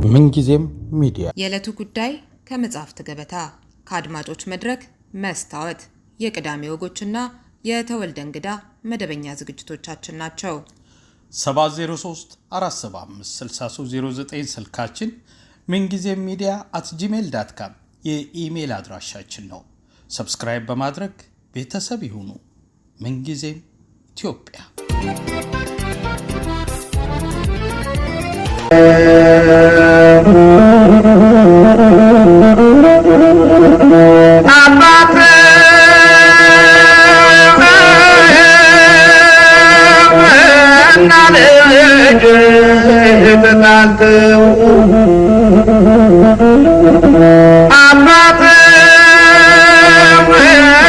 ምንጊዜም ሚዲያ የዕለቱ ጉዳይ ከመጽሐፍት ገበታ ከአድማጮች መድረክ መስታወት የቅዳሜ ወጎችና የተወልደ እንግዳ መደበኛ ዝግጅቶቻችን ናቸው። 703 475 6309 ስልካችን ምንጊዜም media@gmail.com የኢሜል አድራሻችን ነው። ሰብስክራይብ በማድረግ ቤተሰብ ይሁኑ። ምንጊዜም ኢትዮጵያ አባቴ እናለ ተጣልተው አባቴ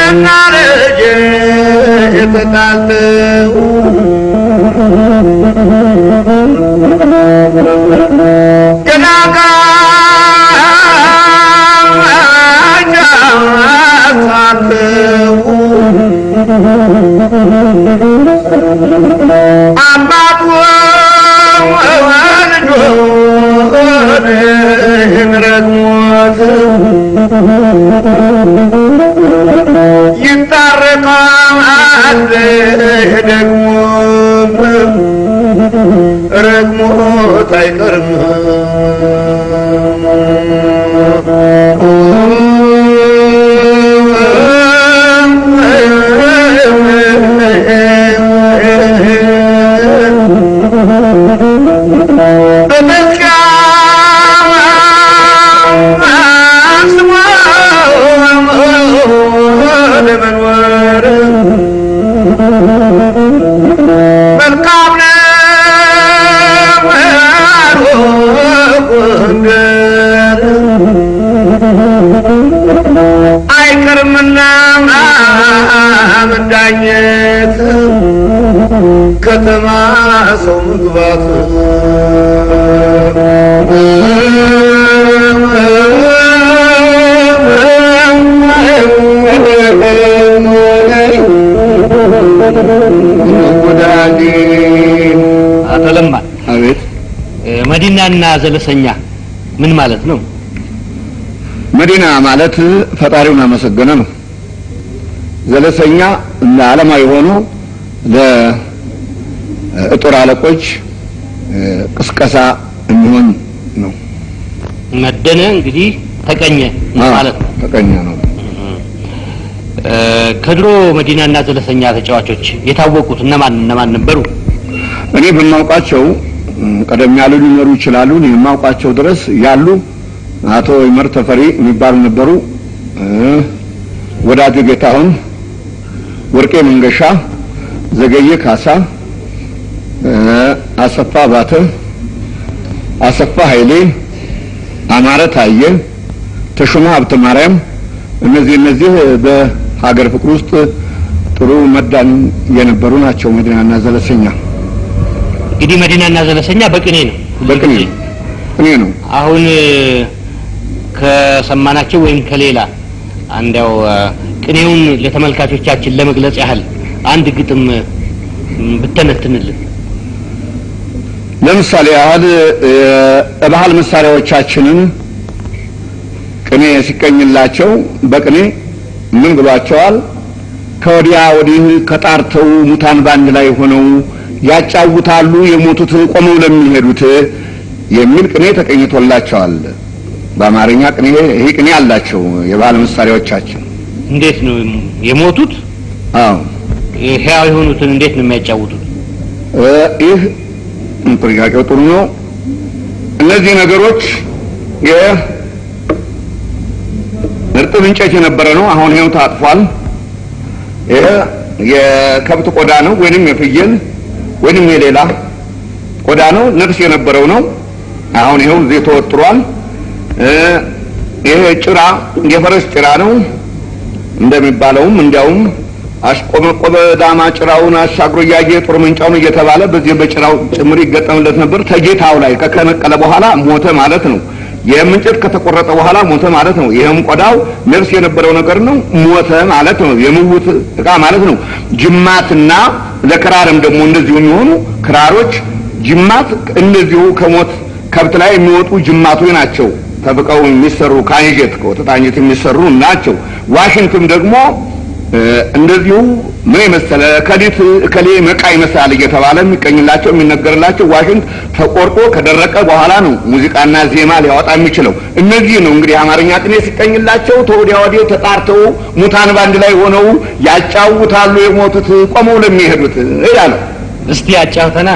እናለ ተጣልተው ገናጋ አባቱ ረግሞት ይታረቃል ደግሞ ረግሞት አይቀርም አይቀርምና መዳኘት ከተማ ሰው መግባት አተለማ አቤት መዲናና ዘለሰኛ ምን ማለት ነው? መዲና ማለት ፈጣሪውን አመሰገነ ነው። ዘለሰኛ ለዓለማዊ ሆኖ ለእጦር አለቆች ቅስቀሳ የሚሆን ነው። መደነ እንግዲህ ተቀኘ ማለት ነው። ተቀኘ ነው። ከድሮ መዲናና ዘለሰኛ ተጫዋቾች የታወቁት እነማን ነበሩ? እኔ በማውቃቸው ቀደም ያሉ ሊኖሩ ይችላሉ። እኔ የማውቃቸው ድረስ ያሉ አቶ ይመር ተፈሪ የሚባሉ ነበሩ። ወዳጁ ጌታሁን፣ ወርቄ መንገሻ፣ ዘገየ ካሳ፣ አሰፋ ባተ፣ አሰፋ ኃይሌ፣ አማረ ታየ፣ ተሾመ ሀብተ ማርያም እነዚህ በሀገር ፍቅር ውስጥ ጥሩ መዳን የነበሩ ናቸው። መዲናና ዘለሰኛ እንግዲህ መዲናና ዘለሰኛ በቅኔ ነው። በቅኔ ነው። አሁን ከሰማናቸው ወይም ከሌላ አንዴው ቅኔውን ለተመልካቾቻችን ለመግለጽ ያህል አንድ ግጥም ብተነትንልን። ለምሳሌ ያህል ባህል መሳሪያዎቻችንን ቅኔ ሲቀኝላቸው በቅኔ ምን ብሏቸዋል? ከወዲያ ወዲህ ከጣርተው ሙታን ባንድ ላይ ሆነው ያጫውታሉ የሞቱት ቆመው ለሚሄዱት የሚል ቅኔ ተቀኝቶላቸዋል። በአማርኛ ቅኔ ይሄ ቅኔ አላቸው የባህል መሳሪያዎቻችን። እንዴት ነው የሞቱት? አዎ ሕያው የሆኑትን እንዴት ነው የሚያጫውቱት? ይህ ጥያቄው ጥሩ ነው። እነዚህ ነገሮች እርጥብ እንጨት የነበረ ነው። አሁን ይሄው ታጥፏል። ይሄ የከብት ቆዳ ነው ወይንም የፍየል ወይንም የሌላ ቆዳ ነው። ነፍስ የነበረው ነው። አሁን ይሄው እዚህ ተወጥሯል። ይሄ ጭራ የፈረስ ጭራ ነው እንደሚባለውም እንዲያውም አሽቆመቆበ ዳማ ጭራውን አሻግሮ ያየ ጦር መንጫውን እየተባለ በዚህ በጭራው ጭምር ይገጠምለት ነበር። ተጌታው ላይ ከከነቀለ በኋላ ሞተ ማለት ነው። የምንጭት ከተቆረጠ በኋላ ሞተ ማለት ነው። ይሄም ቆዳው ነፍስ የነበረው ነገር ነው፣ ሞተ ማለት ነው። የምውት ዕቃ ማለት ነው። ጅማትና ለክራርም ደግሞ እንደዚሁ የሚሆኑ ክራሮች ጅማት እንደዚሁ ከሞት ከብት ላይ የሚወጡ ጅማቶች ናቸው። ተብቀው የሚሰሩ ካንጀት ከወተት የሚሰሩ ናቸው። ዋሽንትም ደግሞ እንደዚሁ ምን የመሰለ ከሌ መቃ ይመስላል እየተባለ የሚቀኝላቸው የሚነገርላቸው ዋሽንት ተቆርጦ ከደረቀ በኋላ ነው ሙዚቃና ዜማ ሊያወጣ የሚችለው። እነዚህ ነው እንግዲህ አማርኛ ቅኔ ሲቀኝላቸው ተወዲያ ወዲህ ተጣርተው ሙታን ባንድ ላይ ሆነው ያጫውታሉ የሞቱት ቆመው ለሚሄዱት ይላል። እስቲ ያጫውተና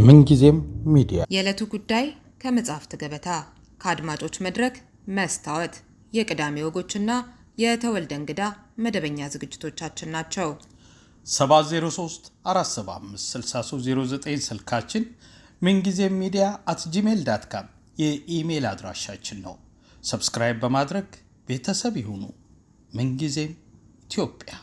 ምንጊዜም ሚዲያ የዕለቱ ጉዳይ ከመጽሐፍት ገበታ ከአድማጮች መድረክ መስታወት የቅዳሜ ወጎችና የተወልደ እንግዳ መደበኛ ዝግጅቶቻችን ናቸው። 703 475 6309 ስልካችን ምንጊዜም media@gmail.com የኢሜል አድራሻችን ነው። ሰብስክራይብ በማድረግ ቤተሰብ ይሁኑ። ምንጊዜም ኢትዮጵያ